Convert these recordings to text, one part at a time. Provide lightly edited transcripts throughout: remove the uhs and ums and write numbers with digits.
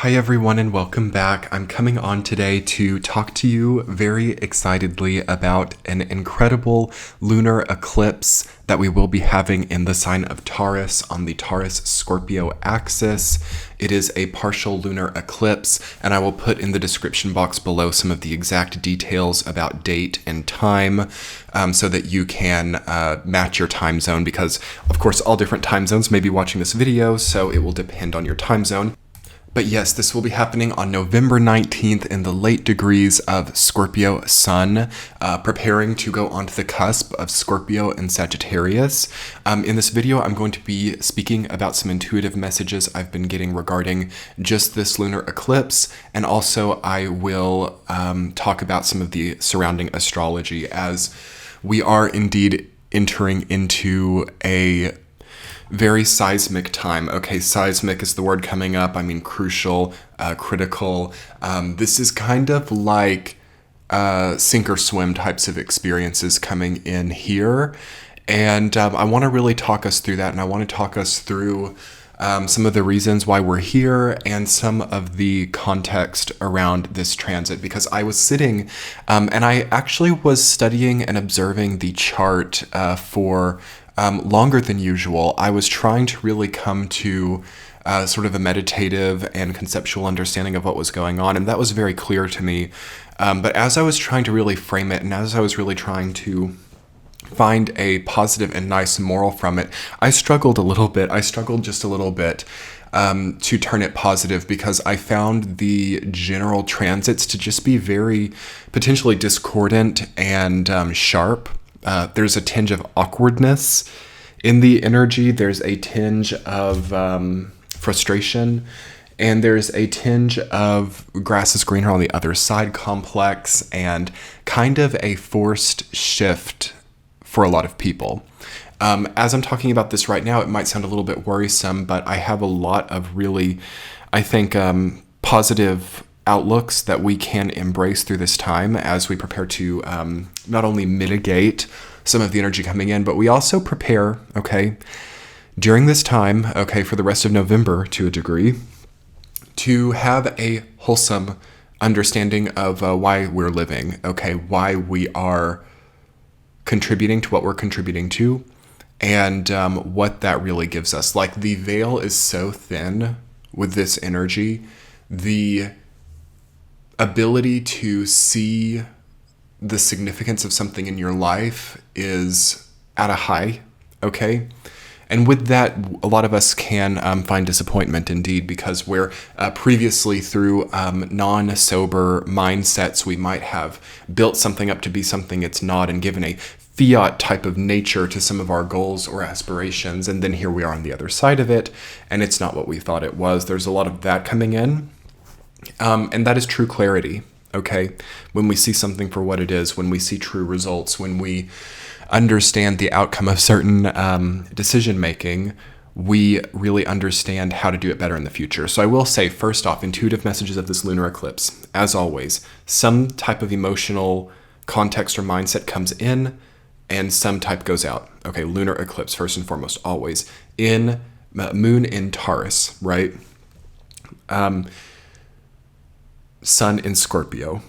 Hi everyone and welcome back. I'm coming on today to talk to you very excitedly about an incredible lunar eclipse that we will be having in the sign of Taurus on the Taurus-Scorpio axis. It is a partial lunar eclipse, and I will put in the description box below some of the exact details about date and time so that you can match your time zone because, of course, all different time zones may be watching this video, so it will depend on your time zone. But yes, this will be happening on November 19th in the late degrees of Scorpio Sun, preparing to go onto the cusp of Scorpio and Sagittarius. In this video, I'm going to be speaking about some intuitive messages I've been getting regarding just this lunar eclipse, and also I will talk about some of the surrounding astrology as we are indeed entering into a very seismic time. Okay, seismic is the word coming up. I mean, crucial, critical. This is kind of like sink or swim types of experiences coming in here. And I want to really talk us through that. And I want to talk us through some of the reasons why we're here and some of the context around this transit, because I was sitting and I actually was studying and observing the chart for longer than usual. I was trying to really come to sort of a meditative and conceptual understanding of what was going on, and that was very clear to me. But as I was trying to really frame it, and as I was really trying to find a positive and nice moral from it, I struggled a little bit. I struggled just a little bit to turn it positive because I found the general transits to just be very potentially discordant and sharp. There's a tinge of awkwardness in the energy. There's a tinge of frustration. And there's a tinge of grass is greener on the other side complex and kind of a forced shift for a lot of people. As I'm talking about this right now, it might sound a little bit worrisome, but I have a lot of really, I think, positive outlooks that we can embrace through this time as we prepare to not only mitigate some of the energy coming in, but we also prepare, okay, during this time, okay, for the rest of November to a degree, to have a wholesome understanding of why we're living, okay, why we are contributing to what we're contributing to, and what that really gives us. Like, the veil is so thin with this energy. The ability to see the significance of something in your life is at a high, okay? And with that, a lot of us can find disappointment indeed, because where previously through non-sober mindsets, we might have built something up to be something it's not and given a fiat type of nature to some of our goals or aspirations. And then here we are on the other side of it, and it's not what we thought it was. There's a lot of that coming in. And that is true clarity, okay? When we see something for what it is, when we see true results, when we understand the outcome of certain decision-making, we really understand how to do it better in the future. So I will say, first off, intuitive messages of this lunar eclipse. As always, some type of emotional context or mindset comes in, and some type goes out. Okay, lunar eclipse, first and foremost, always. In moon in Taurus, right? Sun in Scorpio.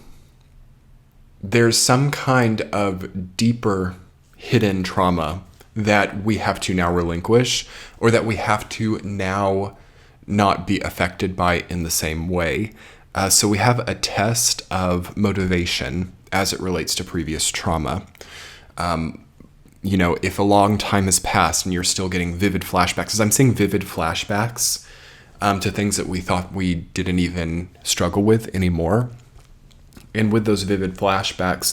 There's some kind of deeper hidden trauma that we have to now relinquish, or that we have to now not be affected by in the same way. So we have a test of motivation as it relates to previous trauma. If a long time has passed and you're still getting vivid flashbacks, as I'm saying vivid flashbacks, to things that we thought we didn't even struggle with anymore. And with those vivid flashbacks,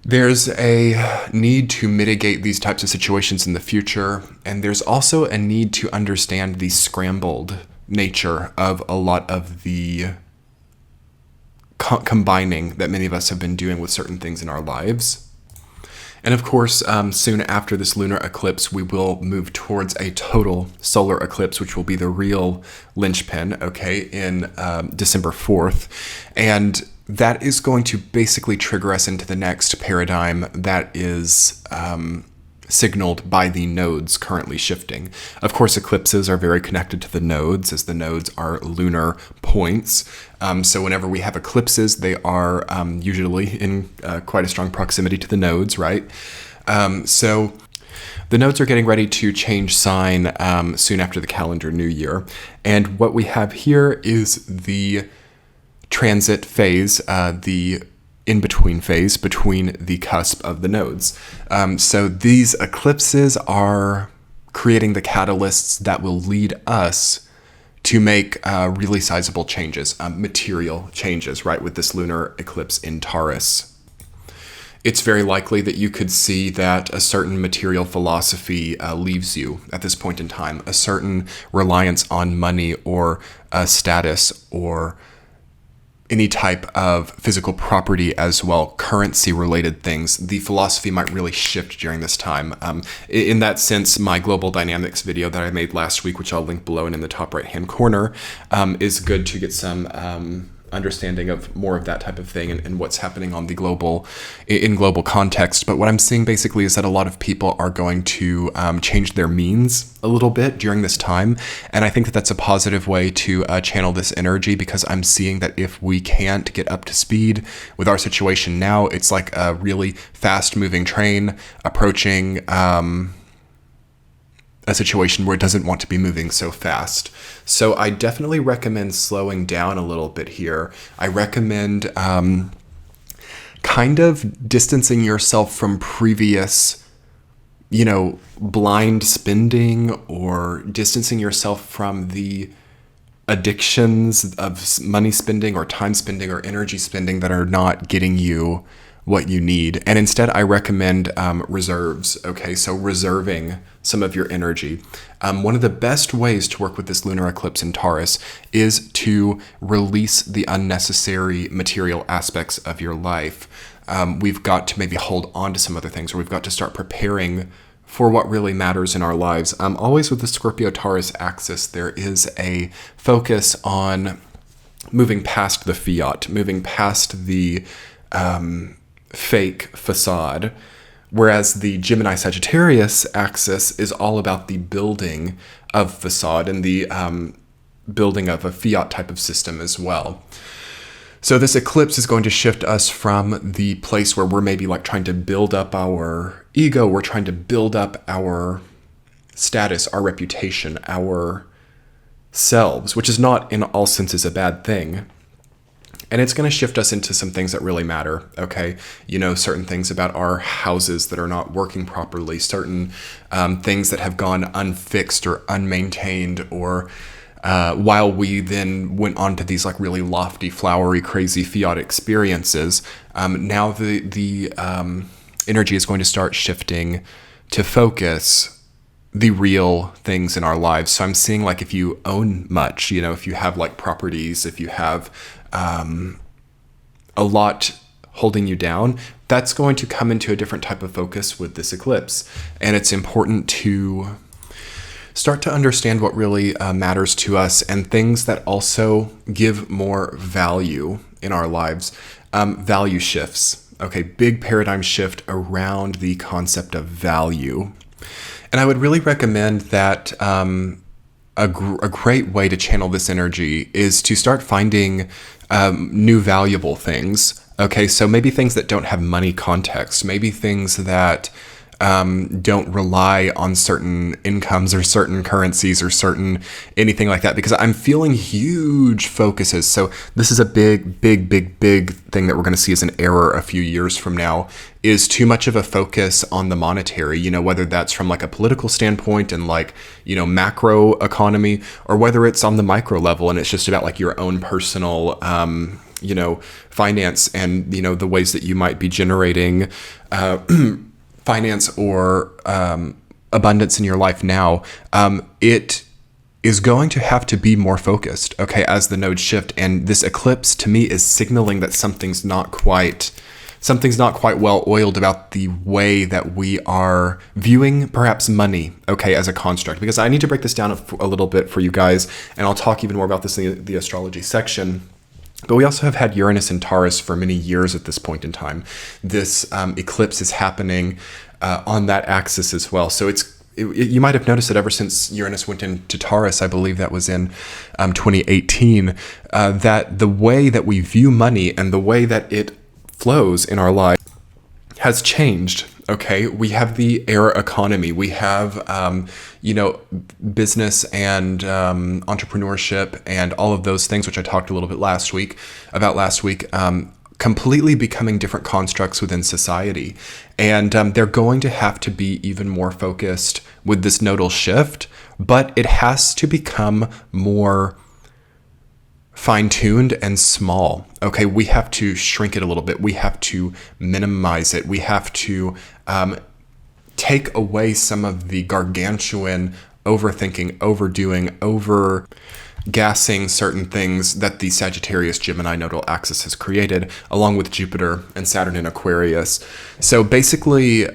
there's a need to mitigate these types of situations in the future. And there's also a need to understand the scrambled nature of a lot of the combining that many of us have been doing with certain things in our lives. And of course, soon after this lunar eclipse, we will move towards a total solar eclipse, which will be the real linchpin, okay, in December 4th. And that is going to basically trigger us into the next paradigm that is signaled by the nodes currently shifting. Of course, eclipses are very connected to the nodes, as the nodes are lunar points. So whenever we have eclipses, they are usually in quite a strong proximity to the nodes, right? So the nodes are getting ready to change sign soon after the calendar new year. And what we have here is the transit phase, the in-between phase between the cusp of the nodes. So these eclipses are creating the catalysts that will lead us to make really sizable changes, material changes, right, with this lunar eclipse in Taurus. It's very likely that you could see that a certain material philosophy leaves you at this point in time, a certain reliance on money or status or any type of physical property as well, currency-related things. The philosophy might really shift during this time. In that sense, my global dynamics video that I made last week, which I'll link below and in the top right-hand corner, is good to get some understanding of more of that type of thing and what's happening on the global context. But what I'm seeing basically is that a lot of people are going to change their means a little bit during this time. And I think that that's a positive way to channel this energy, because I'm seeing that if we can't get up to speed with our situation now, it's like a really fast moving train approaching a situation where it doesn't want to be moving so fast. So I definitely recommend slowing down a little bit here. I recommend kind of distancing yourself from previous, blind spending, or distancing yourself from the addictions of money spending or time spending or energy spending that are not getting you what you need. And instead, I recommend reserves. Okay, so reserving some of your energy. One of the best ways to work with this lunar eclipse in Taurus is to release the unnecessary material aspects of your life. We've got to maybe hold on to some other things, or we've got to start preparing for what really matters in our lives. Always with the Scorpio-Taurus axis, there is a focus on moving past the fiat, moving past the fake facade, whereas the Gemini-Sagittarius axis is all about the building of facade and the building of a fiat type of system as well. So this eclipse is going to shift us from the place where we're maybe like trying to build up our ego, we're trying to build up our status, our reputation, our selves, which is not in all senses a bad thing. And it's going to shift us into some things that really matter, okay? Certain things about our houses that are not working properly, certain things that have gone unfixed or unmaintained, or while we then went on to these like really lofty, flowery, crazy fiat experiences, now the energy is going to start shifting to focus the real things in our lives. So I'm seeing like if you own much, if you have like properties, if you have a lot holding you down, that's going to come into a different type of focus with this eclipse. And it's important to start to understand what really matters to us, and things that also give more value in our lives. Value shifts. Okay, big paradigm shift around the concept of value. And I would really recommend that a great way to channel this energy is to start finding new valuable things. Okay, so maybe things that don't have money context, maybe things that don't rely on certain incomes or certain currencies or certain anything like that, because I'm feeling huge focuses. So this is a big thing that we're going to see as an error a few years from now, is too much of a focus on the monetary, whether that's from like a political standpoint and like, macro economy, or whether it's on the micro level and it's just about like your own personal, finance and, the ways that you might be generating, finance or abundance in your life now. It is going to have to be more focused, okay, as the nodes shift. And this eclipse to me is signaling that something's not quite well oiled about the way that we are viewing perhaps money, okay, as a construct. Because I need to break this down a little bit for you guys, and I'll talk even more about this in the astrology section. But we also have had Uranus and Taurus for many years at this point in time. This eclipse is happening on that axis as well. So you might have noticed that ever since Uranus went into Taurus, I believe that was in 2018, that the way that we view money and the way that it flows in our lives has changed. Okay, we have the air economy. We have, business and entrepreneurship and all of those things, which I talked a little bit last week, completely becoming different constructs within society. And they're going to have to be even more focused with this nodal shift, but it has to become more fine-tuned and small. Okay, we have to shrink it a little bit. We have to minimize it. We have to take away some of the gargantuan overthinking, overdoing, over-gassing certain things that the Sagittarius-Gemini nodal axis has created, along with Jupiter and Saturn in Aquarius. So basically,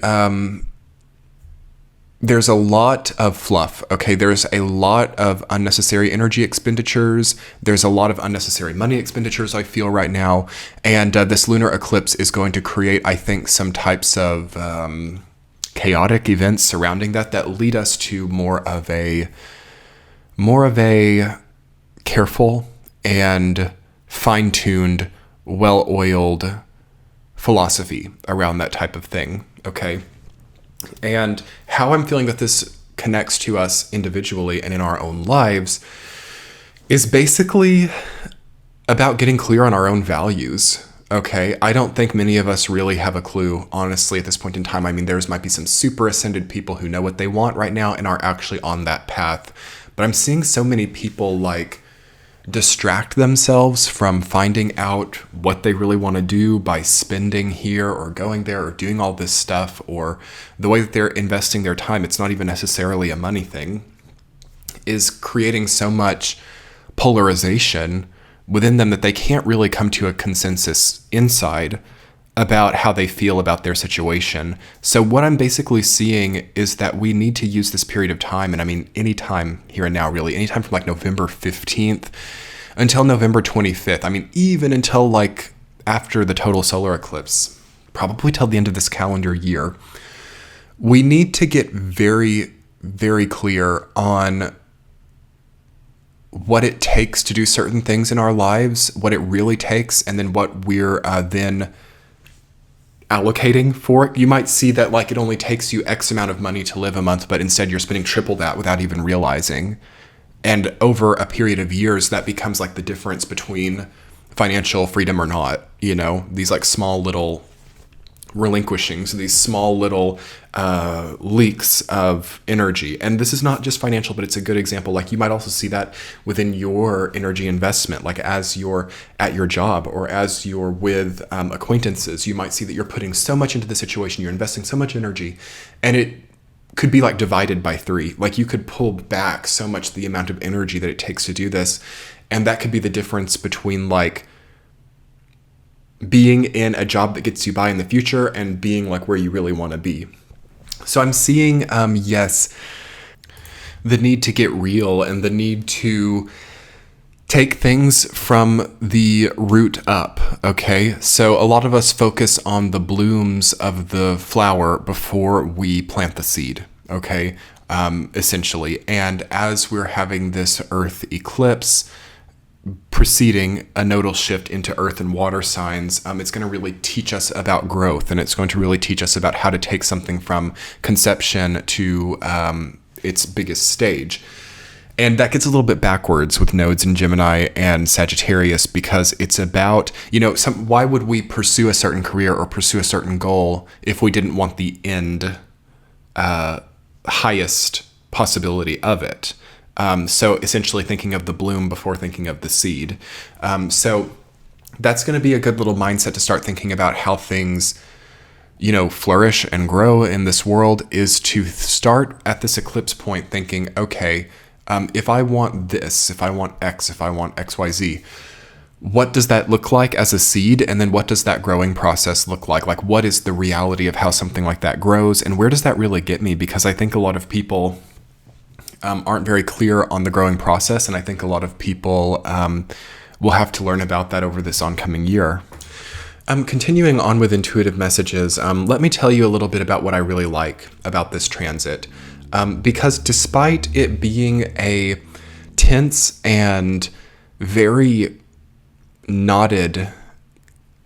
there's a lot of fluff, okay? There's a lot of unnecessary energy expenditures. There's a lot of unnecessary money expenditures, I feel, right now. And this lunar eclipse is going to create, I think, some types of chaotic events surrounding that lead us to more of a careful and fine-tuned, well-oiled philosophy around that type of thing, okay? And how I'm feeling that this connects to us individually and in our own lives is basically about getting clear on our own values. Okay, I don't think many of us really have a clue, honestly, at this point in time. I mean, might be some super ascended people who know what they want right now and are actually on that path. But I'm seeing so many people distract themselves from finding out what they really want to do by spending here or going there or doing all this stuff, or the way that they're investing their time. It's not even necessarily a money thing, is creating so much polarization within them that they can't really come to a consensus inside about how they feel about their situation. So what I'm basically seeing is that we need to use this period of time, and I mean any time here and now, really, anytime from November 15th until November 25th. I mean, even until after the total solar eclipse, probably till the end of this calendar year, we need to get very, very clear on what it takes to do certain things in our lives, what it really takes, and then what we're then allocating for it. You might see that it only takes you X amount of money to live a month, but instead you're spending triple that without even realizing. And over a period of years, that becomes the difference between financial freedom or not. These small little relinquishings, these small little leaks of energy. And this is not just financial, but it's a good example. You might also see that within your energy investment, as you're at your job or as you're with acquaintances. You might see that you're putting so much into the situation, you're investing so much energy, and it could be divided by 3. You could pull back so much the amount of energy that it takes to do this. And that could be the difference between being in a job that gets you by in the future and being where you really want to be. So I'm seeing, yes, the need to get real and the need to take things from the root up, okay? So a lot of us focus on the blooms of the flower before we plant the seed, okay? Essentially. And as we're having this Earth eclipse preceding a nodal shift into earth and water signs, it's going to really teach us about growth, and it's going to really teach us about how to take something from conception to its biggest stage. And that gets a little bit backwards with nodes in Gemini and Sagittarius, because it's about, why would we pursue a certain career or pursue a certain goal if we didn't want the end highest possibility of it? So essentially thinking of the bloom before thinking of the seed. So that's going to be a good little mindset to start thinking about how things, flourish and grow in this world, is to start at this eclipse point thinking, okay, if I want this, if I want X, if I want XYZ, what does that look like as a seed? And then what does that growing process look like? What is the reality of how something like that grows? And where does that really get me? Because I think a lot of people aren't very clear on the growing process. And I think a lot of people will have to learn about that over this oncoming year. Continuing on with intuitive messages, let me tell you a little bit about what I really like about this transit. Because despite it being a tense and very knotted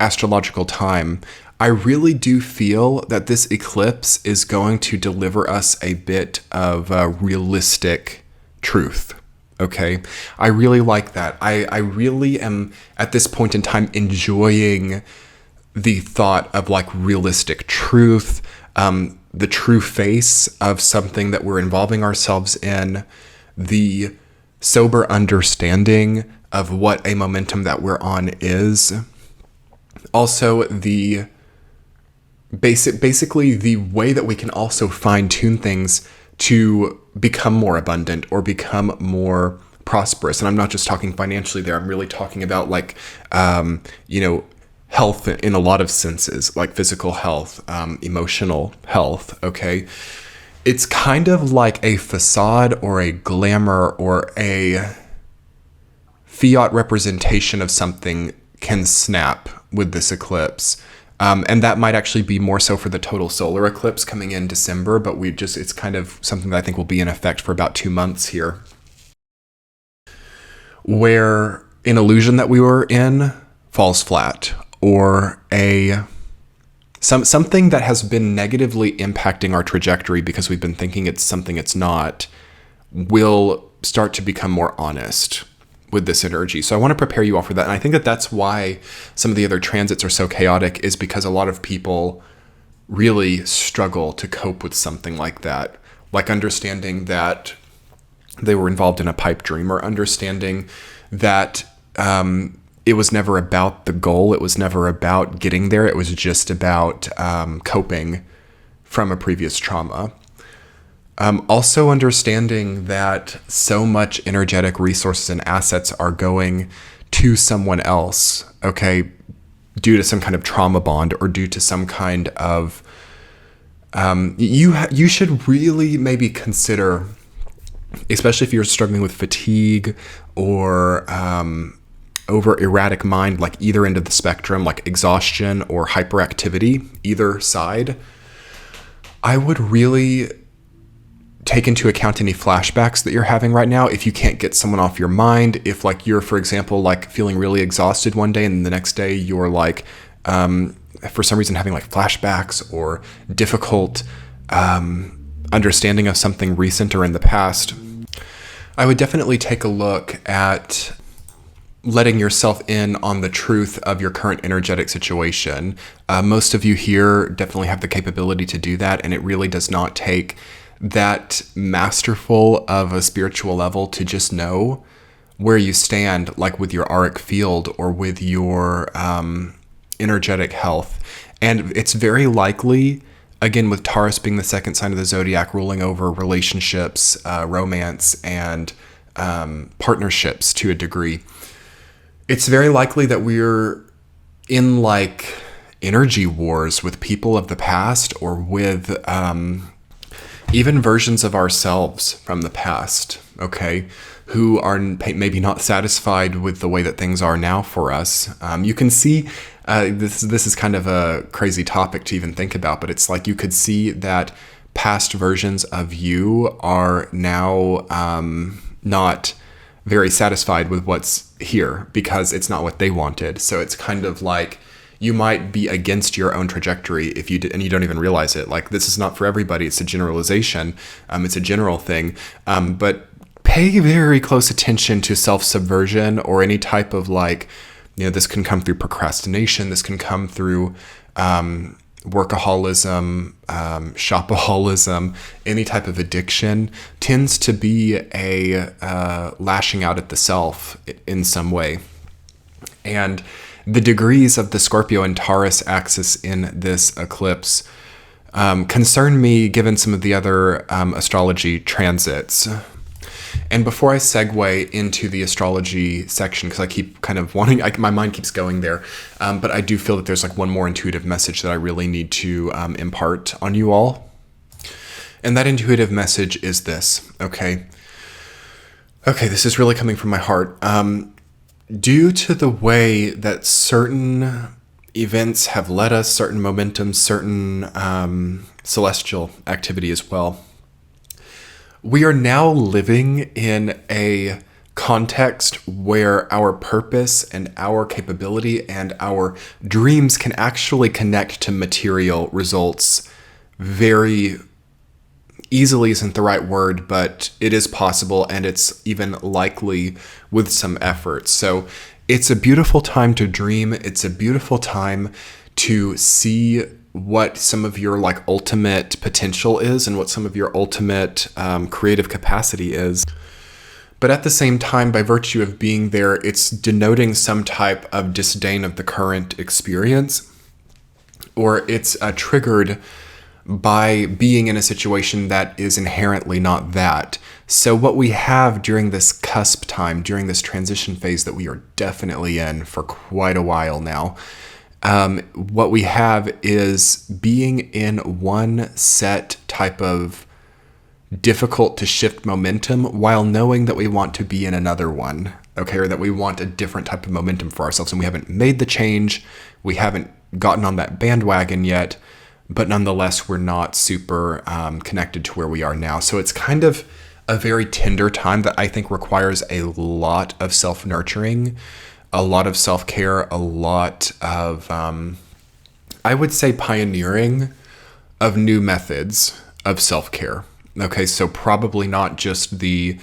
astrological time, I really do feel that this eclipse is going to deliver us a bit of realistic truth. Okay, I really like that. I really am at this point in time enjoying the thought of like realistic truth, the true face of something that we're involving ourselves in, the sober understanding of what a momentum that we're on is. Also, the basically the way that we can also fine tune things to become more abundant or become more prosperous. And I'm not just talking financially there. I'm really talking about like, health in a lot of senses, like physical health, emotional health. Okay. It's kind of like a facade or a glamour or a fiat representation of something can snap with this eclipse. And that might actually be more so for the total solar eclipse coming in December, but it's kind of something that I think will be in effect for about 2 months here. Where an illusion that we were in falls flat, or something that has been negatively impacting our trajectory because we've been thinking it's something it's not, will start to become more honest with this energy. So I want to prepare you all for that. And I think that that's why some of the other transits are so chaotic, is because a lot of people really struggle to cope with something like that. Like understanding that they were involved in a pipe dream, or understanding that it was never about the goal. It was never about getting there. It was just about coping from a previous trauma. Also understanding that so much energetic resources and assets are going to someone else, okay, due to some kind of trauma bond or due to some kind of, you should really maybe consider, especially if you're struggling with fatigue or over erratic mind, like either end of the spectrum, like exhaustion or hyperactivity, either side, I would really take into account any flashbacks that you're having right now. If you can't get someone off your mind, if like you're, for example, like feeling really exhausted one day and the next day you're like, for some reason having like flashbacks or difficult understanding of something recent or in the past, I would definitely take a look at letting yourself in on the truth of your current energetic situation. Most of you here definitely have the capability to do that, and it really does not take that masterful of a spiritual level to just know where you stand, like with your auric field or with your energetic health. And it's very likely, again, with Taurus being the second sign of the zodiac, ruling over relationships, romance, and partnerships to a degree, it's very likely that we're in like energy wars with people of the past, or with even versions of ourselves from the past, okay, who are maybe not satisfied with the way that things are now for us. You can see, this is kind of a crazy topic to even think about, but it's like you could see that past versions of you are now not very satisfied with what's here because it's not what they wanted. So it's kind of like you might be against your own trajectory if you did, and you don't even realize it. Like, this is not for everybody. It's a generalization. It's a general thing. But pay very close attention to self-subversion or any type of like, this can come through procrastination. This can come through workaholism, shopaholism. Any type of addiction tends to be a lashing out at the self in some way. And the degrees of the Scorpio and Taurus axis in this eclipse concern me, given some of the other astrology transits. And before I segue into the astrology section, because I keep kind of wanting, my mind keeps going there, but I do feel that there's like one more intuitive message that I really need to impart on you all. And that intuitive message is this, okay? Okay, this is really coming from my heart. Due to the way that certain events have led us, certain momentum, certain celestial activity as well. We are now living in a context where our purpose and our capability and our dreams can actually connect to material results very easily isn't the right word, but it is possible, and it's even likely with some effort. So it's a beautiful time to dream. It's a beautiful time to see what some of your like ultimate potential is and what some of your ultimate creative capacity is. But at the same time, by virtue of being there, it's denoting some type of disdain of the current experience, or it's triggered by being in a situation that is inherently not that. So what we have during this cusp time, during this transition phase that we are definitely in for quite a while now, what we have is being in one set type of difficult to shift momentum while knowing that we want to be in another one, okay, or that we want a different type of momentum for ourselves. And we haven't made the change. We haven't gotten on that bandwagon yet. But nonetheless, we're not super connected to where we are now. So it's kind of a very tender time that I think requires a lot of self-nurturing, a lot of self-care, a lot of, I would say, pioneering of new methods of self-care. Okay, so probably not just the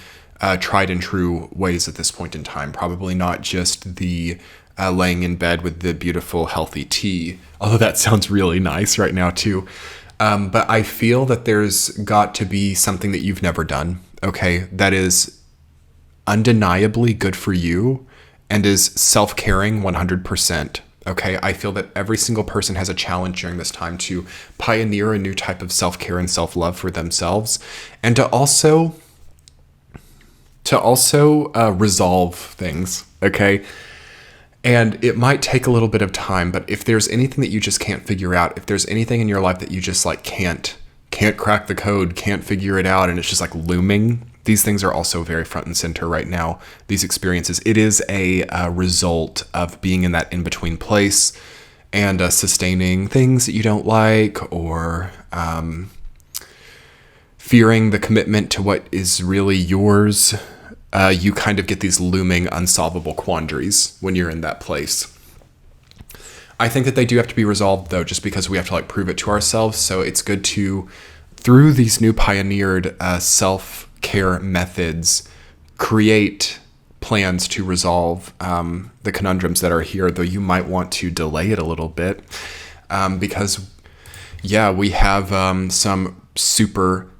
tried and true ways at this point in time. Probably not just the laying in bed with the beautiful, healthy tea, although that sounds really nice right now too. But I feel that there's got to be something that you've never done, okay, that is undeniably good for you and is self-caring 100%. Okay, I feel that every single person has a challenge during this time to pioneer a new type of self-care and self-love for themselves, and to also resolve things, okay? And it might take a little bit of time, but if there's anything that you just can't figure out, if there's anything in your life that you just like can't crack the code, can't figure it out, and it's just like looming, these things are also very front and center right now, these experiences. It is a result of being in that in-between place and sustaining things that you don't like, or fearing the commitment to what is really yours. You kind of get these looming, unsolvable quandaries when you're in that place. I think that they do have to be resolved, though, just because we have to like prove it to ourselves. So it's good to, through these new pioneered self-care methods, create plans to resolve the conundrums that are here, though you might want to delay it a little bit because, yeah, we have some super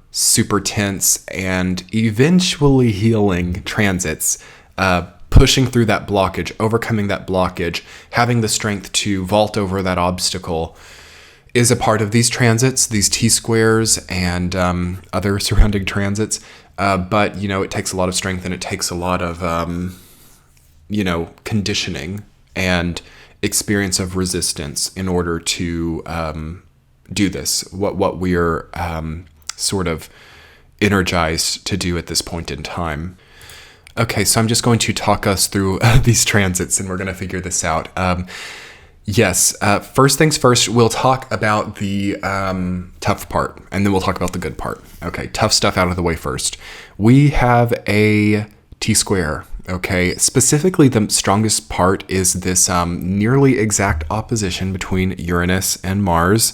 tense and eventually healing transits, pushing through that blockage, overcoming that blockage, having the strength to vault over that obstacle is a part of these transits, these T-squares and other surrounding transits. But, you know, it takes a lot of strength and it takes a lot of, conditioning and experience of resistance in order to do this, what we're sort of energized to do at this point in time. Okay, so I'm just going to talk us through these transits and we're going to figure this out. Yes, first things first, we'll talk about the tough part and then we'll talk about the good part. Okay, tough stuff out of the way first. We have a T-square, okay? Specifically, the strongest part is this nearly exact opposition between Uranus and Mars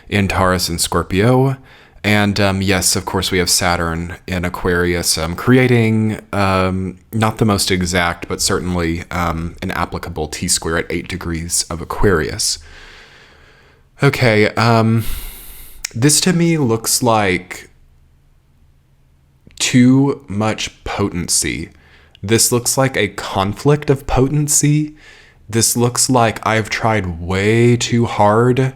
in Taurus and Scorpio. And yes, of course, we have Saturn in Aquarius, creating not the most exact, but certainly an applicable T-square at 8 degrees of Aquarius. Okay, this to me looks like too much potency. This looks like a conflict of potency. This looks like I've tried way too hard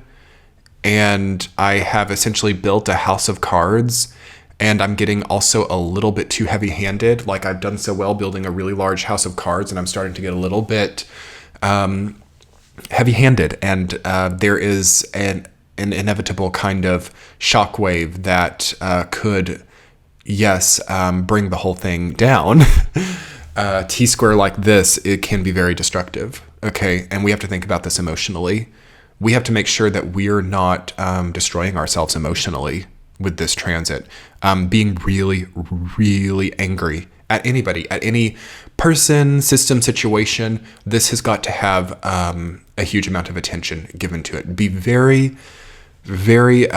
and I have essentially built a house of cards, and I'm getting also a little bit too heavy-handed. Like, I've done so well building a really large house of cards, and I'm starting to get a little bit heavy-handed, and there is an inevitable kind of shockwave that could, yes, bring the whole thing down. T-square like this, it can be very destructive. Okay. And we have to think about this emotionally. We have to make sure that we're not destroying ourselves emotionally with this transit. Being really, really angry at anybody, at any person, system, situation. This has got to have a huge amount of attention given to it. Be very, very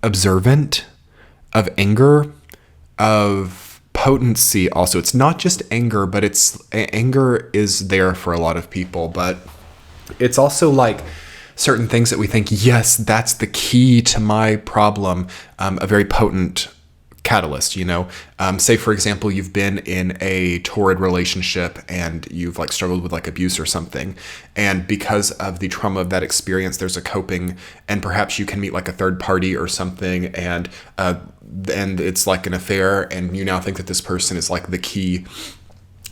observant of anger, of potency also. It's not just anger, but anger is there for a lot of people, but it's also like certain things that we think, yes, that's the key to my problem, a very potent catalyst, say for example, you've been in a torrid relationship and you've like struggled with like abuse or something, and because of the trauma of that experience, there's a coping, and perhaps you can meet like a third party or something, and it's like an affair, and you now think that this person is like the key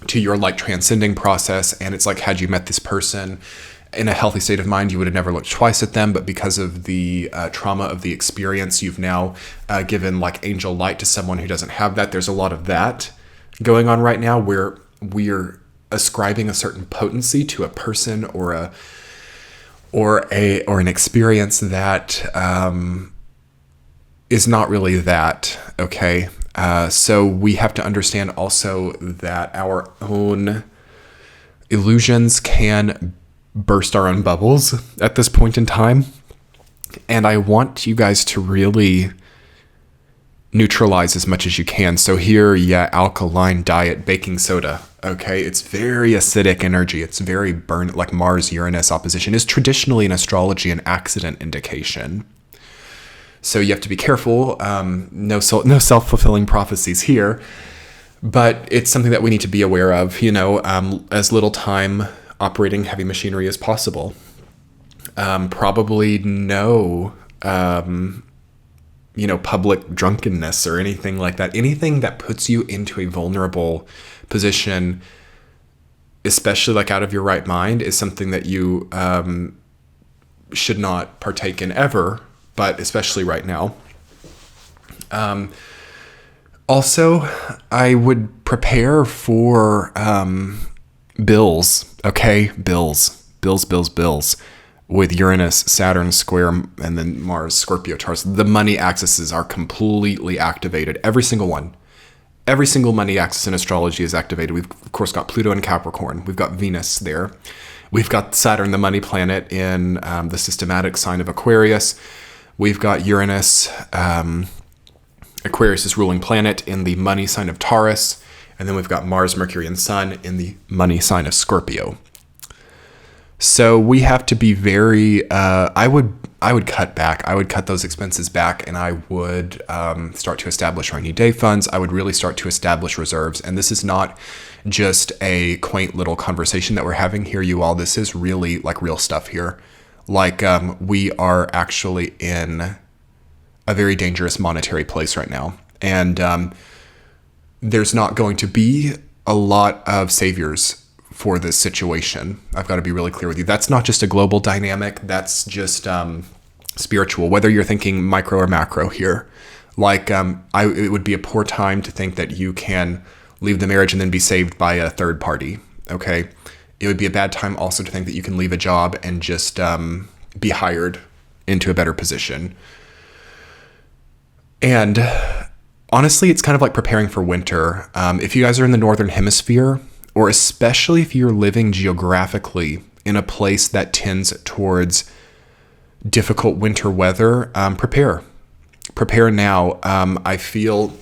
to your like transcending process, and it's like, had you met this person in a healthy state of mind, you would have never looked twice at them, but because of the trauma of the experience, you've now given like angel light to someone who doesn't have that. There's a lot of that going on right now where we're ascribing a certain potency to a person or an experience that is not really that. Okay, so we have to understand also that our own illusions can burst our own bubbles at this point in time. And I want you guys to really neutralize as much as you can. So here, alkaline diet, baking soda. Okay, it's very acidic energy. It's very like Mars-Uranus opposition is traditionally in astrology an accident indication. So you have to be careful. No self-fulfilling prophecies here, but it's something that we need to be aware of, as little time operating heavy machinery as possible. Probably no, public drunkenness or anything like that. Anything that puts you into a vulnerable position, especially like out of your right mind, is something that you should not partake in ever, but especially right now. Also, I would prepare for bills. Okay, bills with Uranus, Saturn square, and then Mars, Scorpio, Taurus. The money axes are completely activated. Every single one. Every single money axis in astrology is activated. We've, of course, got Pluto in Capricorn. We've got Venus there. We've got Saturn, the money planet, in the systematic sign of Aquarius. We've got Uranus, Aquarius' ruling planet, in the money sign of Taurus. And then we've got Mars, Mercury, and Sun in the money sign of Scorpio. So we have to be very, I would cut back. I would cut those expenses back, and I would start to establish rainy day funds. I would really start to establish reserves. And this is not just a quaint little conversation that we're having here, you all. This is really like real stuff here. Like we are actually in a very dangerous monetary place right now. And there's not going to be a lot of saviors for this situation. I've got to be really clear with you. That's not just a global dynamic. That's just spiritual, whether you're thinking micro or macro here. Like it would be a poor time to think that you can leave the marriage and then be saved by a third party. Okay. It would be a bad time also to think that you can leave a job and just be hired into a better position. And honestly, it's kind of like preparing for winter. If you guys are in the Northern Hemisphere, or especially if you're living geographically in a place that tends towards difficult winter weather, prepare. Prepare now. I feel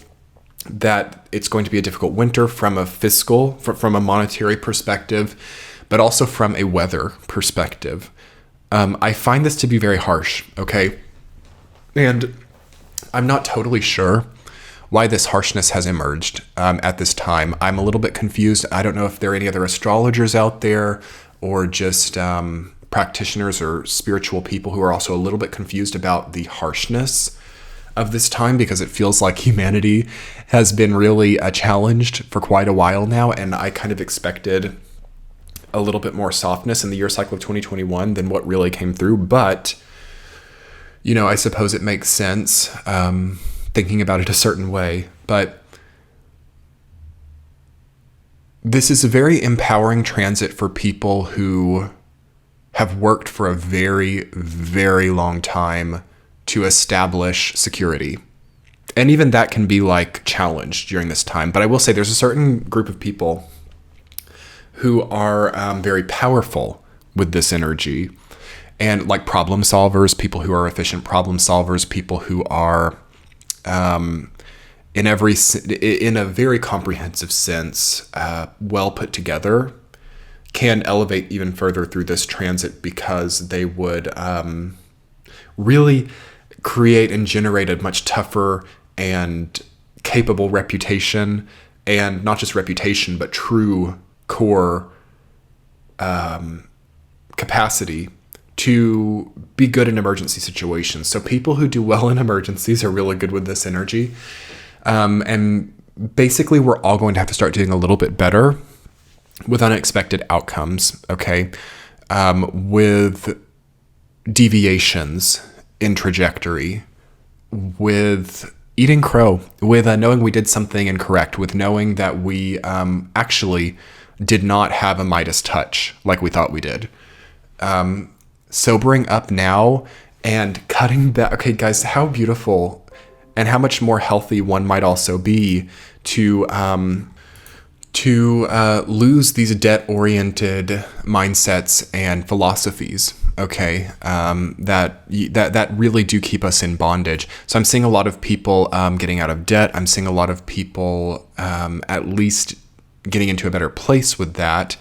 that it's going to be a difficult winter from a fiscal, from a monetary perspective, but also from a weather perspective. I find this to be very harsh, okay? And I'm not totally sure why this harshness has emerged at this time. I'm a little bit confused. I don't know if there are any other astrologers out there or just practitioners or spiritual people who are also a little bit confused about the harshness of this time, because it feels like humanity has been really challenged for quite a while now, and I kind of expected a little bit more softness in the year cycle of 2021 than what really came through. But, I suppose it makes sense thinking about it a certain way. But This is a very empowering transit for people who have worked for a very, very long time to establish security. And even that can be like challenged during this time. But I will say there's a certain group of people who are very powerful with this energy, and like problem solvers, people who are efficient problem solvers, people who are in a very comprehensive sense, well put together, can elevate even further through this transit because they would really create and generate a much tougher and capable reputation, and not just reputation, but true core capacity to be good in emergency situations. So people who do well in emergencies are really good with this energy. And basically, we're all going to have to start doing a little bit better with unexpected outcomes, okay? With deviations in trajectory, with eating crow, with knowing we did something incorrect, with knowing that we actually did not have a Midas touch like we thought we did. Sobering up now and cutting back. Okay, guys, how beautiful and how much more healthy one might also be to lose these debt-oriented mindsets and philosophies. Okay, that really do keep us in bondage. So I'm seeing a lot of people getting out of debt. I'm seeing a lot of people at least getting into a better place with that,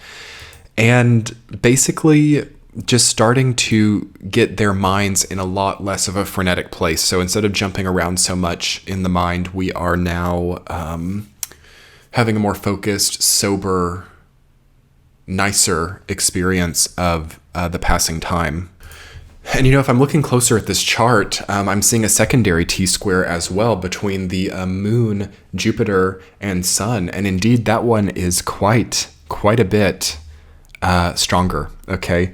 and basically just starting to get their minds in a lot less of a frenetic place. So instead of jumping around so much in the mind, we are now having a more focused, sober, nicer experience of the passing time. And if I'm looking closer at this chart, I'm seeing a secondary T-square as well between the moon, Jupiter, and sun. And indeed, that one is quite a bit stronger, okay?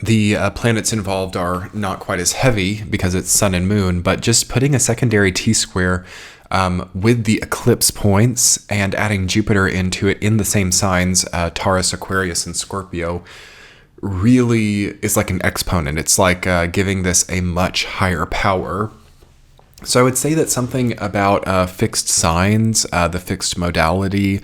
The planets involved are not quite as heavy because it's sun and moon, but just putting a secondary T-square with the eclipse points and adding Jupiter into it in the same signs, Taurus, Aquarius, and Scorpio, really is like an exponent. It's like giving this a much higher power. So I would say that something about fixed signs, the fixed modality,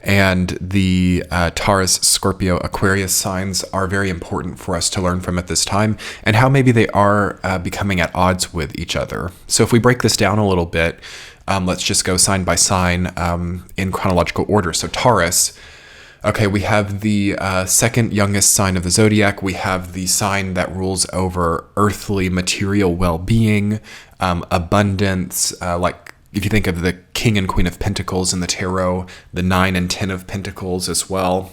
and the Taurus, Scorpio, Aquarius signs are very important for us to learn from at this time, and how maybe they are becoming at odds with each other. So if we break this down a little bit, let's just go sign by sign in chronological order. So Taurus, okay, we have the second youngest sign of the zodiac. We have the sign that rules over earthly material well-being, abundance, like if you think of the King and Queen of Pentacles in the tarot, the 9 and 10 of Pentacles as well.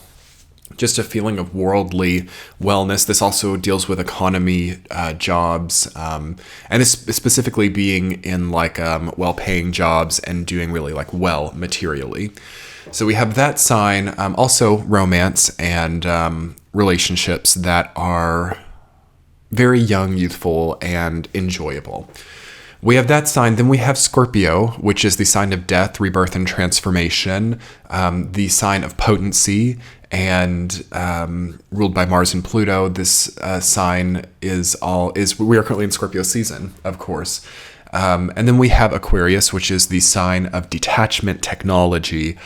Just a feeling of worldly wellness. This also deals with economy, jobs, and this specifically being in like well-paying jobs and doing really like well materially. So we have that sign, also romance and relationships that are very young, youthful, and enjoyable. We have that sign. Then we have Scorpio, which is the sign of death, rebirth, and transformation, the sign of potency, and ruled by Mars and Pluto. This sign is we are currently in Scorpio season, of course. And then we have Aquarius, which is the sign of detachment, technology,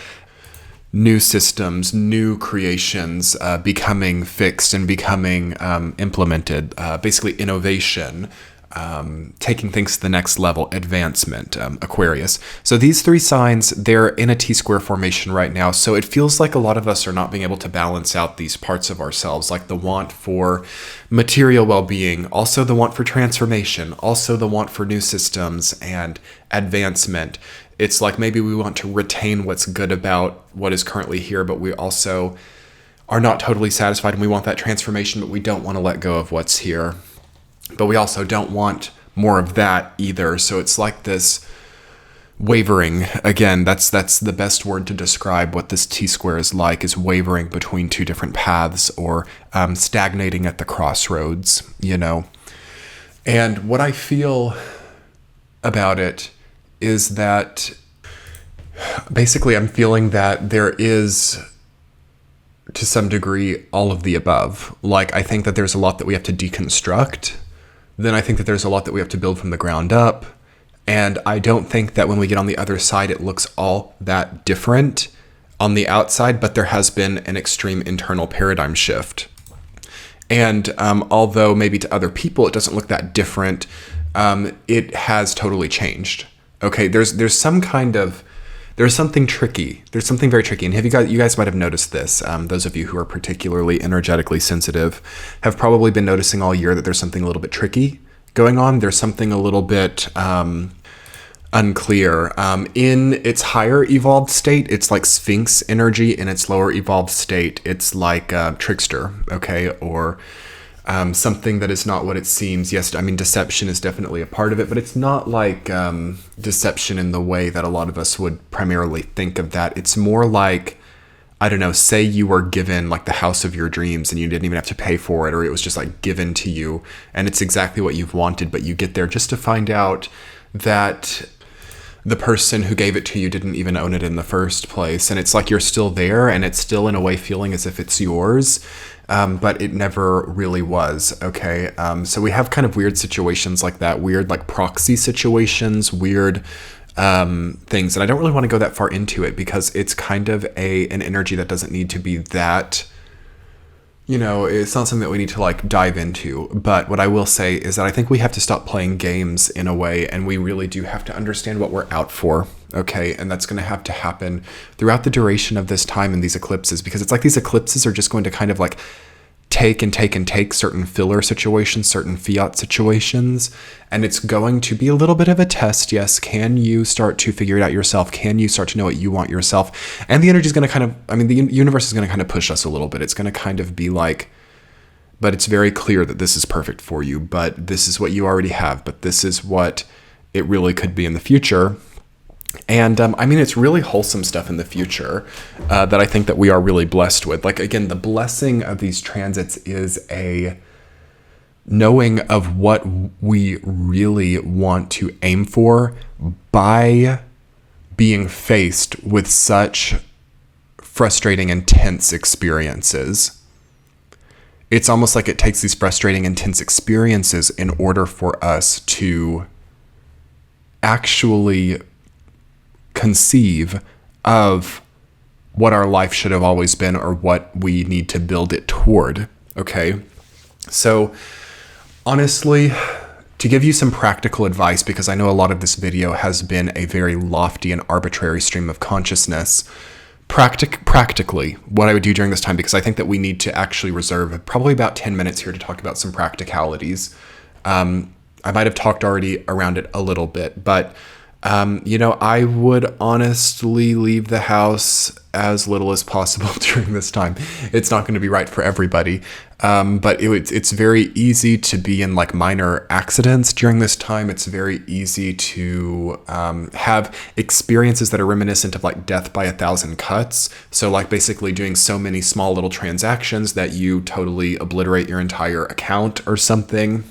new systems, new creations becoming fixed and becoming implemented, basically innovation, taking things to the next level, advancement, Aquarius. So these three signs, they're in a T-square formation right now. So it feels like a lot of us are not being able to balance out these parts of ourselves, like the want for material well-being, also the want for transformation, also the want for new systems and advancement. It's like maybe we want to retain what's good about what is currently here, but we also are not totally satisfied and we want that transformation, but we don't want to let go of what's here. But we also don't want more of that either. So it's like this wavering. Again, that's the best word to describe what this T-square is like, is wavering between two different paths, or stagnating at the crossroads, And what I feel about it is that basically I'm feeling that there is to some degree, all of the above. Like, I think that there's a lot that we have to deconstruct. Then I think that there's a lot that we have to build from the ground up. And I don't think that when we get on the other side, it looks all that different on the outside, but there has been an extreme internal paradigm shift. And although maybe to other people it doesn't look that different, it has totally changed. Okay, there's something tricky. There's something very tricky. And you guys might have noticed this. Those of you who are particularly energetically sensitive have probably been noticing all year that there's something a little bit tricky going on. There's something a little bit unclear. In its higher evolved state, it's like Sphinx energy. In its lower evolved state, it's like trickster, okay? Or something that is not what it seems. Yes, I mean, deception is definitely a part of it, but it's not like deception in the way that a lot of us would primarily think of that. It's more like, I don't know, say you were given like the house of your dreams and you didn't even have to pay for it, or it was just like given to you and it's exactly what you've wanted, but you get there just to find out that the person who gave it to you didn't even own it in the first place. And it's like you're still there and it's still in a way feeling as if it's yours, but it never really was, okay? So we have kind of weird situations like that, weird like proxy situations, weird things. And I don't really want to go that far into it because it's kind of an energy that doesn't need to be that, it's not something that we need to like dive into. But what I will say is that I think we have to stop playing games in a way, and we really do have to understand what we're out for, okay? And that's going to have to happen throughout the duration of this time in these eclipses, because it's like these eclipses are just going to kind of like take certain filler situations, certain fiat situations, and it's going to be a little bit of a test. Yes, can you start to figure it out yourself? Can you start to know what you want yourself? And the energy is going to the universe is going to kind of push us a little bit. It's going to kind of be like, but it's very clear that this is perfect for you, but this is what you already have, but this is what it really could be in the future. And it's really wholesome stuff in the future that I think that we are really blessed with. Like, again, the blessing of these transits is a knowing of what we really want to aim for by being faced with such frustrating, intense experiences. It's almost like it takes these frustrating, intense experiences in order for us to actually conceive of what our life should have always been or what we need to build it toward, okay? So honestly, to give you some practical advice, because I know a lot of this video has been a very lofty and arbitrary stream of consciousness, practically what I would do during this time, because I think that we need to actually reserve probably about 10 minutes here to talk about some practicalities. I might have talked already around it a little bit, but I would honestly leave the house as little as possible during this time. It's not going to be right for everybody, but it's very easy to be in like minor accidents during this time. It's very easy to have experiences that are reminiscent of like death by 1,000 cuts. So like basically doing so many small little transactions that you totally obliterate your entire account or something,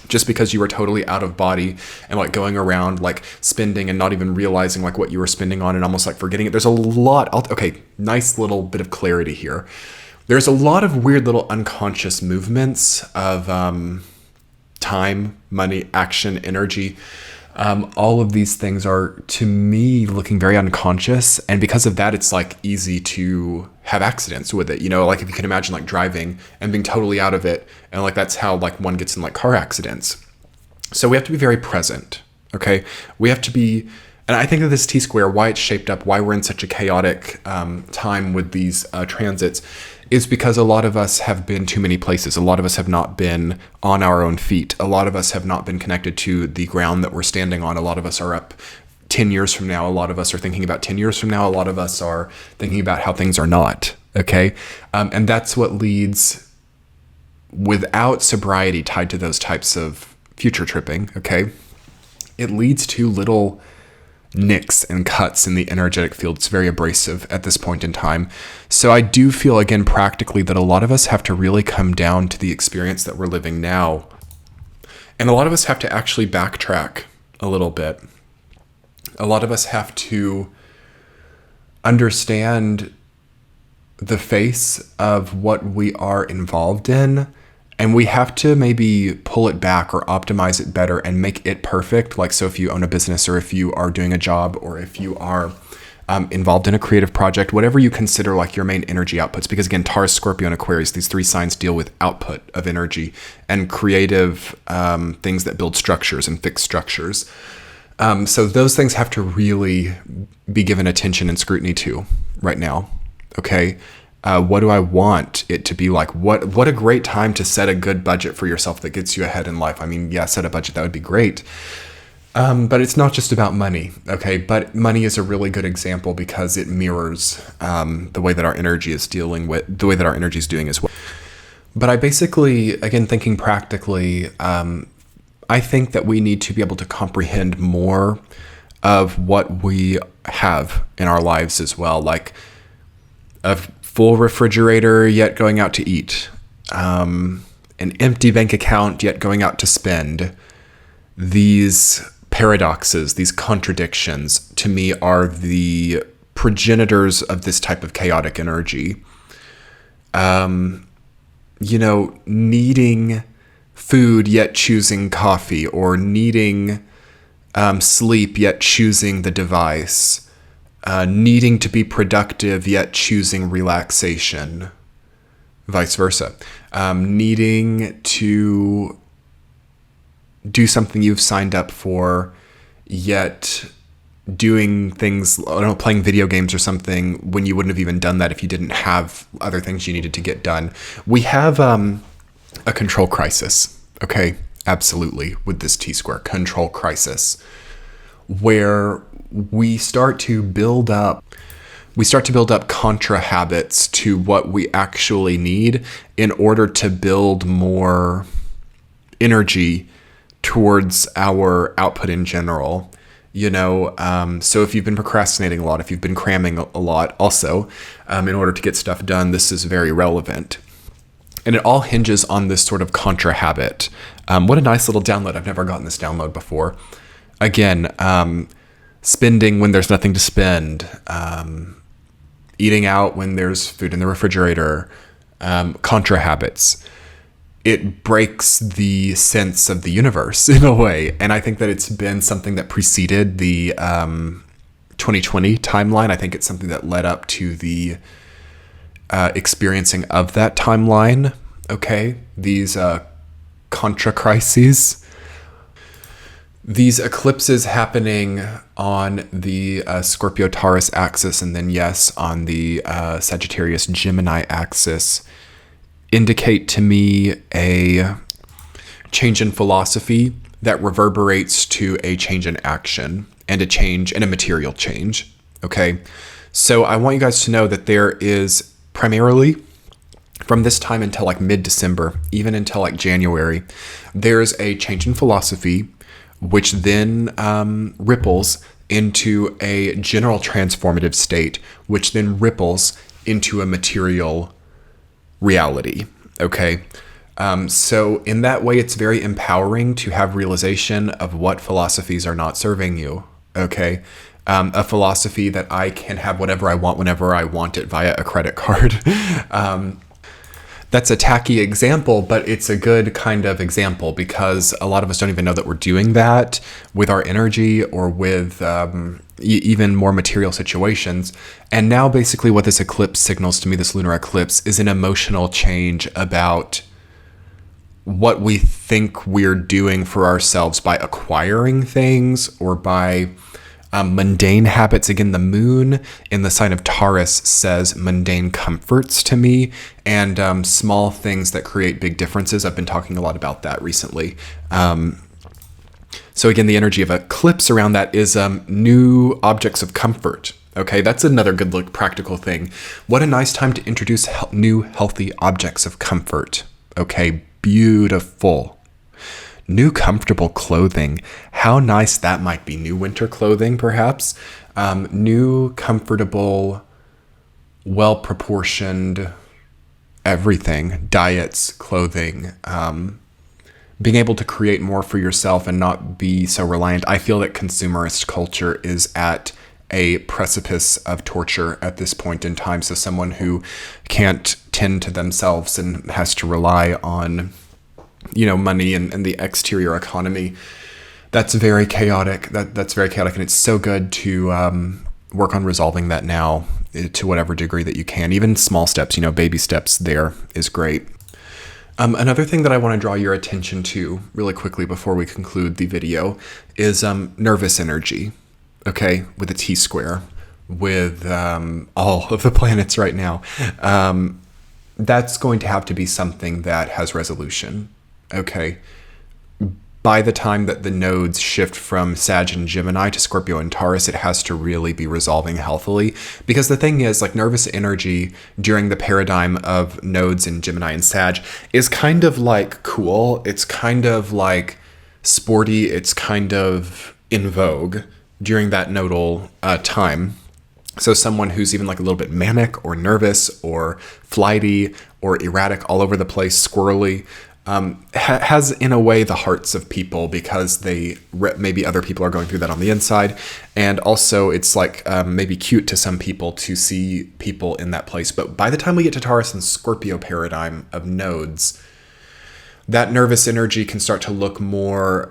just because you were totally out of body and like going around like spending and not even realizing like what you were spending on and almost like forgetting it. There's a lot. Okay, nice little bit of clarity here. There's a lot of weird little unconscious movements of time, money, action, energy. All of these things are, to me, looking very unconscious. And because of that, it's like easy to have accidents with it. Like if you can imagine like driving and being totally out of it. And like, that's how like one gets in like car accidents. So we have to be very present. Okay. We have to be, and I think that this T-square, why it's shaped up, why we're in such a chaotic time with these transits, is because a lot of us have been too many places. A lot of us have not been on our own feet. A lot of us have not been connected to the ground that we're standing on. A lot of us are up 10 years from now. A lot of us are thinking about 10 years from now. A lot of us are thinking about how things are not, okay? And that's what leads, without sobriety tied to those types of future tripping, okay? It leads to little nicks and cuts in the energetic field. It's very abrasive at this point in time. So I do feel, again, practically, that a lot of us have to really come down to the experience that we're living now. And a lot of us have to actually backtrack a little bit. A lot of us have to understand the face of what we are involved in, and we have to maybe pull it back or optimize it better and make it perfect. Like, so if you own a business, or if you are doing a job, or if you are involved in a creative project, whatever you consider like your main energy outputs, because again, Taurus, Scorpio, and Aquarius, these three signs deal with output of energy and creative things that build structures and fix structures. So those things have to really be given attention and scrutiny to right now. Okay. What do I want it to be like? What a great time to set a good budget for yourself that gets you ahead in life. I mean, yeah, set a budget, that would be great. But it's not just about money. Okay. But money is a really good example because it mirrors, the way that our energy is doing as well. But I basically, again, thinking practically, I think that we need to be able to comprehend more of what we have in our lives as well. Like a full refrigerator, yet going out to eat. An empty bank account, yet going out to spend. These paradoxes, these contradictions, to me are the progenitors of this type of chaotic energy. Needing food, yet choosing coffee, or needing sleep, yet choosing the device. Needing to be productive, yet choosing relaxation, vice versa. Needing to do something you've signed up for, yet doing things, I don't know, playing video games or something when you wouldn't have even done that if you didn't have other things you needed to get done. We have a control crisis, okay? Absolutely, with this T-square, control crisis, where we start to build up contra habits to what we actually need in order to build more energy towards our output in general. So if you've been procrastinating a lot, if you've been cramming a lot also, in order to get stuff done, this is very relevant. And it all hinges on this sort of contra habit. What a nice little download. I've never gotten this download before. Again, spending when there's nothing to spend, eating out when there's food in the refrigerator, contra habits. It breaks the sense of the universe in a way. And I think that it's been something that preceded the 2020 timeline. I think it's something that led up to the experiencing of that timeline. Okay, these contra crises. These eclipses happening on the Scorpio-Taurus axis, and then, yes, on the Sagittarius-Gemini axis, indicate to me a change in philosophy that reverberates to a change in action and a change and a material change. Okay, so I want you guys to know that there is primarily from this time until like mid-December, even until like January, there's a change in philosophy, which then ripples into a general transformative state, which then ripples into a material reality. Okay. So in that way, it's very empowering to have realization of what philosophies are not serving you. Okay. A philosophy that I can have whatever I want whenever I want it via a credit card. That's a tacky example, but it's a good kind of example because a lot of us don't even know that we're doing that with our energy or with even more material situations. And now basically what this eclipse signals to me, this lunar eclipse, is an emotional change about what we think we're doing for ourselves by acquiring things or by mundane habits. Again, the moon in the sign of Taurus says mundane comforts to me and small things that create big differences. I've been talking a lot about that recently. So again, the energy of eclipse around that is new objects of comfort. Okay, that's another good look, practical thing. What a nice time to introduce new healthy objects of comfort. Okay, beautiful. New comfortable clothing. How nice that might be. New winter clothing, perhaps. New comfortable, well-proportioned everything. Diets, clothing. Being able to create more for yourself and not be so reliant. I feel that consumerist culture is at a precipice of torture at this point in time. So someone who can't tend to themselves and has to rely on, money and the exterior economy. That's very chaotic. That's very chaotic. And it's so good to work on resolving that now to whatever degree that you can. Even small steps, baby steps there is great. Another thing that I want to draw your attention to really quickly before we conclude the video is nervous energy, okay, with a T-square, with all of the planets right now. That's going to have to be something that has resolution, okay? By the time that the nodes shift from Sag and Gemini to Scorpio and Taurus, it has to really be resolving healthily. Because the thing is, like, nervous energy during the paradigm of nodes in Gemini and Sag is kind of like cool. It's kind of like sporty. It's kind of in vogue during that nodal time. So someone who's even like a little bit manic or nervous or flighty or erratic, all over the place, squirrely, has in a way the hearts of people, because maybe other people are going through that on the inside. And also it's like maybe cute to some people to see people in that place. But by the time we get to Taurus and Scorpio paradigm of nodes, that nervous energy can start to look more,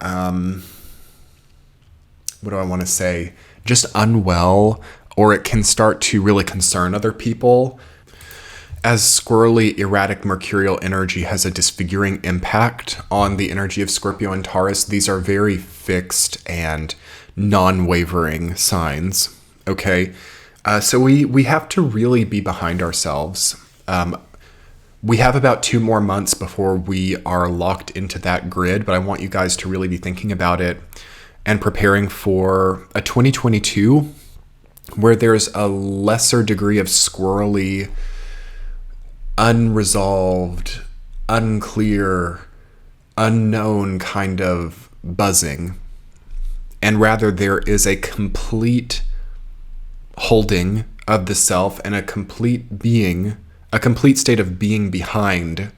what do I want to say? Just unwell, or it can start to really concern other people. As squirrely, erratic mercurial energy has a disfiguring impact on the energy of Scorpio and Taurus, these are very fixed and non-wavering signs, okay? So we have to really be behind ourselves. We have about 2 more months before we are locked into that grid, but I want you guys to really be thinking about it and preparing for a 2022 where there's a lesser degree of squirrely, unresolved, unclear, unknown kind of buzzing. And rather there is a complete holding of the self and a complete state of being behind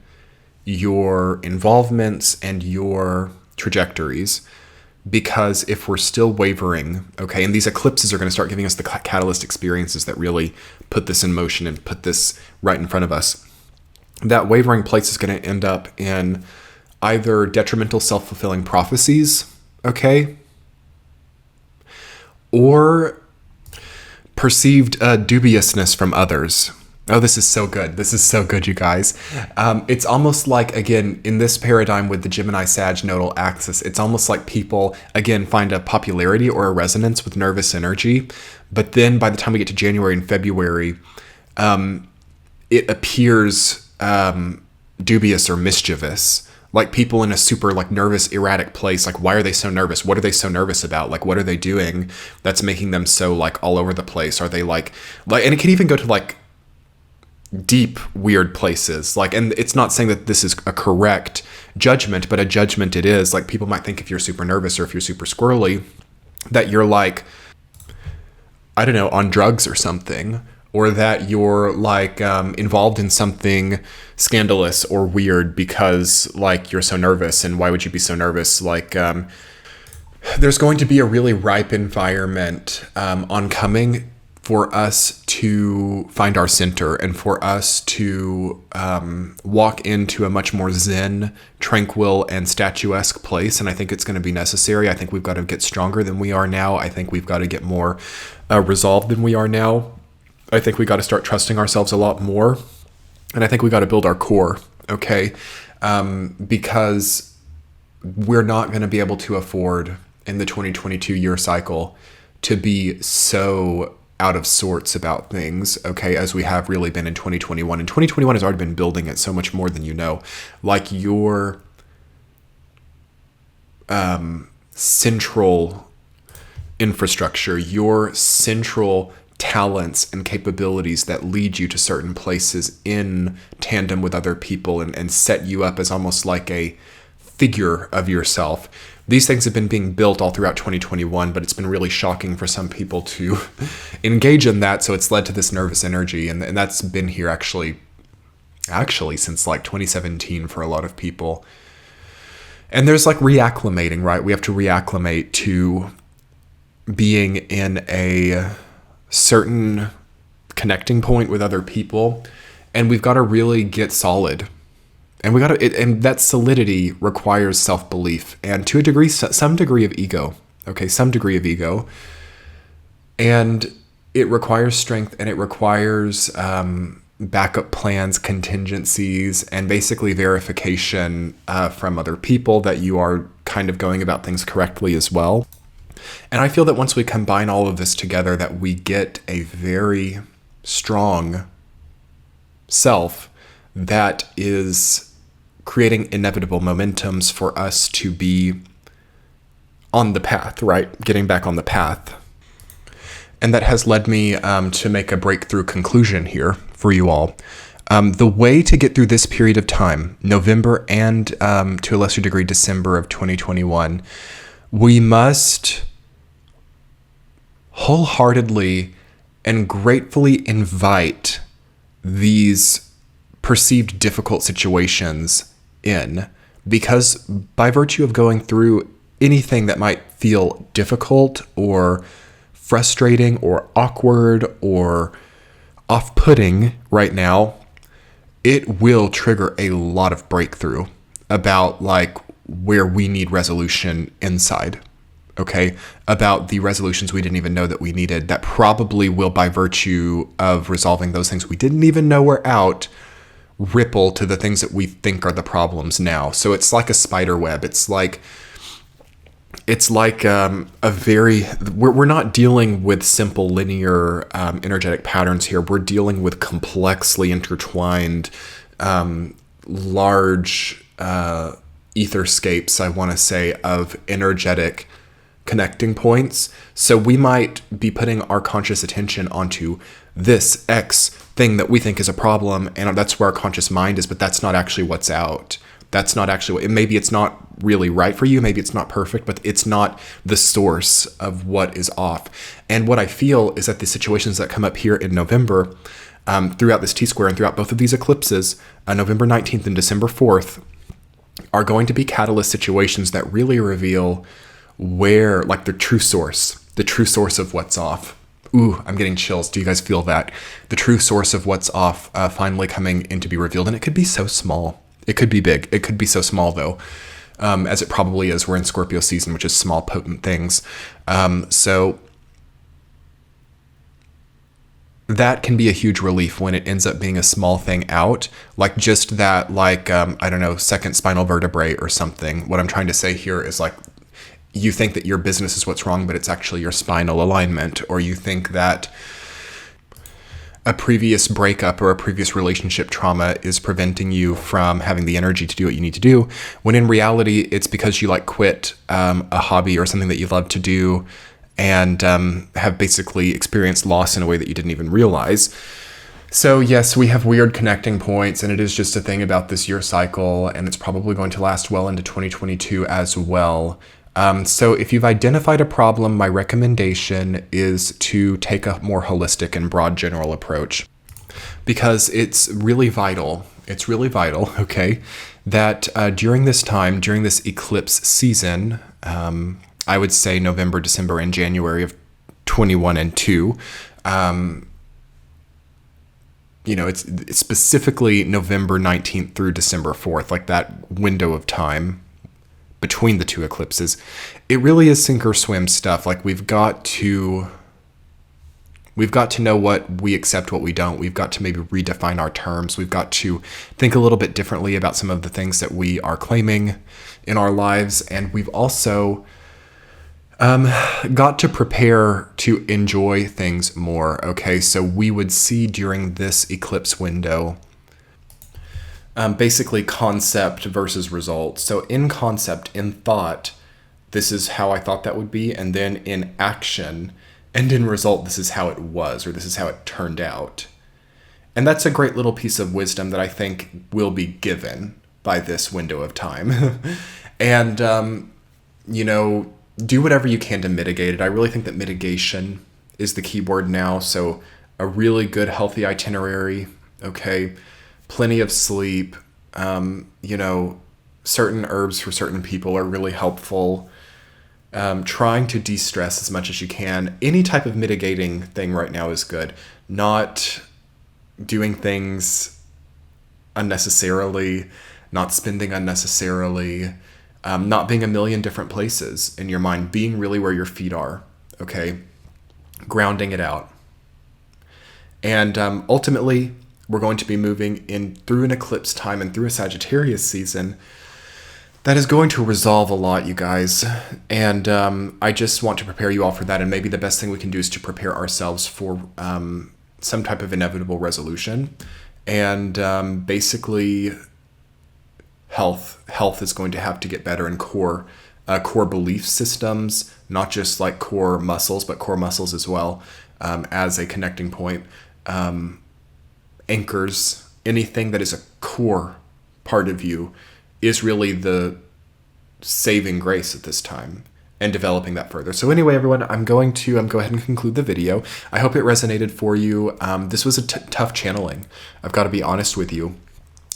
your involvements and your trajectories. Because if we're still wavering, okay, and these eclipses are going to start giving us the catalyst experiences that really put this in motion and put this right in front of us, that wavering place is going to end up in either detrimental self-fulfilling prophecies, okay, or perceived dubiousness from others. Oh, this is so good. This is so good, you guys. It's almost like, again, in this paradigm with the Gemini-Sag nodal axis, it's almost like people, again, find a popularity or a resonance with nervous energy. But then by the time we get to January and February, it appears dubious or mischievous. Like people in a super like nervous, erratic place. Like, why are they so nervous? What are they so nervous about? Like, what are they doing that's making them so like all over the place? Are they like, and it can even go to like deep weird places, like, and it's not saying that this is a correct judgment, but a judgment it is. Like, people might think if you're super nervous or if you're super squirrely that you're like, I don't know, on drugs or something, or that you're like involved in something scandalous or weird because like you're so nervous. And why would you be so nervous? Like there's going to be a really ripe environment oncoming for us to find our center and for us to walk into a much more zen, tranquil, and statuesque place. And I think it's going to be necessary. I think we've got to get stronger than we are now. I think we've got to get more resolved than we are now. I think we got to start trusting ourselves a lot more. And I think we got to build our core, okay? Because we're not going to be able to afford in the 2022 year cycle to be so out of sorts about things, okay, as we have really been in 2021. And 2021 has already been building it so much more than you know. Like your central infrastructure, your central talents and capabilities that lead you to certain places in tandem with other people and set you up as almost like a figure of yourself. These things have been being built all throughout 2021, but it's been really shocking for some people to engage in that. So it's led to this nervous energy, and that's been here actually since like 2017 for a lot of people. And there's like reacclimating, right? We have to reacclimate to being in a certain connecting point with other people, and we've got to really get solid. And and that solidity requires self-belief and, to a degree, some degree of ego. Okay, some degree of ego. And it requires strength, and it requires backup plans, contingencies, and basically verification from other people that you are kind of going about things correctly as well. And I feel that once we combine all of this together, that we get a very strong self that is creating inevitable momentums for us to be on the path, right? Getting back on the path. And that has led me to make a breakthrough conclusion here for you all. The way to get through this period of time, November and to a lesser degree, December of 2021, we must wholeheartedly and gratefully invite these perceived difficult situations in, because by virtue of going through anything that might feel difficult or frustrating or awkward or off-putting right now, it will trigger a lot of breakthrough about like where we need resolution inside. Okay, about the resolutions we didn't even know that we needed, that probably will, by virtue of resolving those things we didn't even know were out, ripple to the things that we think are the problems now. So it's like a spider web. It's like we're not dealing with simple linear energetic patterns here. We're dealing with complexly intertwined, large etherscapes, I want to say, of energetic connecting points. So we might be putting our conscious attention onto this X thing that we think is a problem, and that's where our conscious mind is, but that's not actually what's out. That's not actually, maybe it's not really right for you, maybe it's not perfect, but it's not the source of what is off. And what I feel is that the situations that come up here in November, throughout this T-square and throughout both of these eclipses, November 19th and December 4th, are going to be catalyst situations that really reveal where, like, the true source of what's off. Ooh, I'm getting chills. Do you guys feel that? The true source of what's off finally coming in to be revealed. And it could be so small. It could be big. It could be so small, though, as it probably is. We're in Scorpio season, which is small, potent things. So that can be a huge relief when it ends up being a small thing out, like just that, like, I don't know, second spinal vertebrae or something. What I'm trying to say here is, like, you think that your business is what's wrong, but it's actually your spinal alignment. Or you think that a previous breakup or a previous relationship trauma is preventing you from having the energy to do what you need to do, when in reality, it's because you like quit a hobby or something that you love to do and have basically experienced loss in a way that you didn't even realize. So yes, we have weird connecting points, and it is just a thing about this year cycle, and it's probably going to last well into 2022 as well. So if you've identified a problem, my recommendation is to take a more holistic and broad general approach, because it's really vital. It's really vital, okay, that during this time, during this eclipse season, I would say November, December, and January of 21 and 2, it's specifically November 19th through December 4th, like that window of time between the two eclipses. It really is sink or swim stuff. Like, we've got to know what we accept, what we don't. We've got to maybe redefine our terms. We've got to think a little bit differently about some of the things that we are claiming in our lives. And we've also got to prepare to enjoy things more. Okay, so we would see during this eclipse window basically concept versus result. So in concept, in thought, this is how I thought that would be. And then in action and in result, this is how it was, or this is how it turned out. And that's a great little piece of wisdom that I think will be given by this window of time. And, do whatever you can to mitigate it. I really think that mitigation is the key word now. So a really good, healthy itinerary, okay? Plenty of sleep, certain herbs for certain people are really helpful. trying to de-stress as much as you can. Any type of mitigating thing right now is good. Not doing things unnecessarily, not spending unnecessarily, not being a million different places in your mind, being really where your feet are, okay? Grounding it out. And ultimately, we're going to be moving in through an eclipse time and through a Sagittarius season that is going to resolve a lot, you guys. And I just want to prepare you all for that. And maybe the best thing we can do is to prepare ourselves for some type of inevitable resolution. And basically, health is going to have to get better in core belief systems, not just like core muscles, but core muscles as well, as a connecting point. Anchors, anything that is a core part of you is really the saving grace at this time, and developing that further. So anyway, everyone, I'm going to go ahead and conclude the video. I hope it resonated for you. This was a tough channeling. I've got to be honest with you.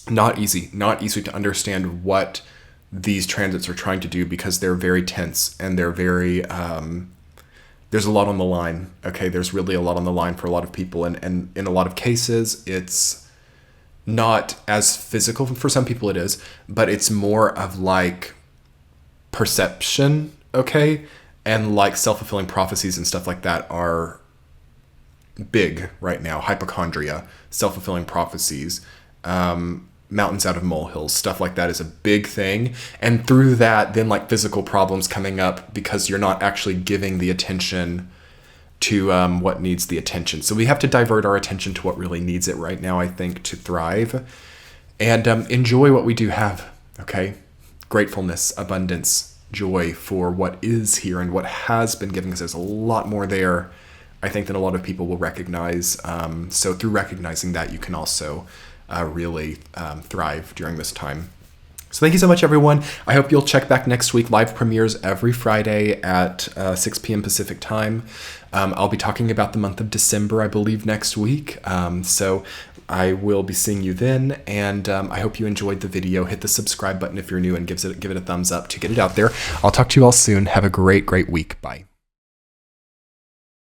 Not easy to understand what these transits are trying to do, because they're very tense and they're very, there's a lot on the line. Okay. There's really a lot on the line for a lot of people. And in a lot of cases, it's not as physical. For some people it is, but it's more of like perception. Okay. And like self-fulfilling prophecies and stuff like that are big right now. Hypochondria, self-fulfilling prophecies, mountains out of molehills, stuff like that is a big thing. And through that, then like physical problems coming up because you're not actually giving the attention to what needs the attention. So we have to divert our attention to what really needs it right now, I think, to thrive and enjoy what we do have. Okay. Gratefulness, abundance, joy for what is here and what has been given, because there's a lot more there, I think, than a lot of people will recognize. So through recognizing that, you can also really thrive during this time. So thank you so much, everyone. I hope you'll check back next week. Live premieres every Friday at 6 p.m. Pacific time. I'll be talking about the month of December, I believe, next week. So I will be seeing you then. And I hope you enjoyed the video. Hit the subscribe button if you're new, and give it a thumbs up to get it out there. I'll talk to you all soon. Have a great week. Bye.